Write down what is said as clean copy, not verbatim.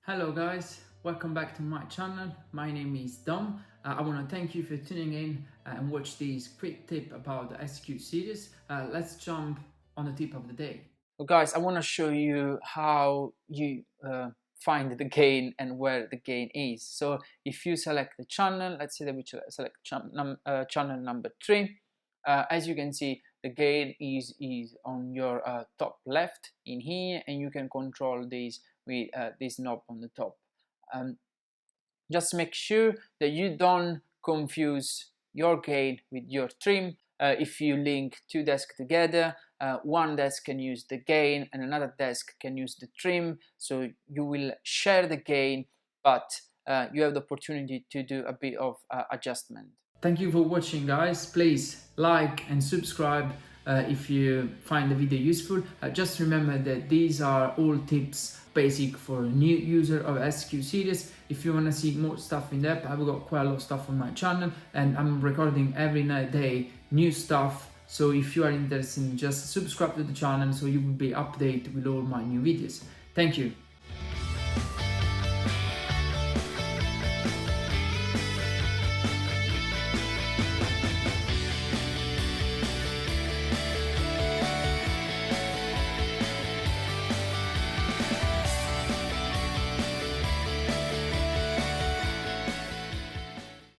Hello guys, welcome back to my channel. My name is Dom. I want to thank you for tuning in and watch this quick tip about the SQ series. Let's jump on the tip of the day. So guys, I want to show you how you find the gain and where the gain is. So if you select the channel, let's say that we select channel number 3. As you can see, the gain is on your top left in here, and you can control this with this knob on the top. Just make sure that you don't confuse your gain with your trim. If you link two desks together, one desk can use the gain and another desk can use the trim, so you will share the gain, but you have the opportunity to do a bit of adjustment. Thank you for watching guys. Please like and subscribe if you find the video useful. Just remember that these are all tips basic for a new user of SQ series. If you want to see more stuff in depth, I've got quite a lot of stuff on my channel and I'm recording every day new stuff. So if you are interested, just subscribe to the channel so you will be updated with all my new videos. Thank you.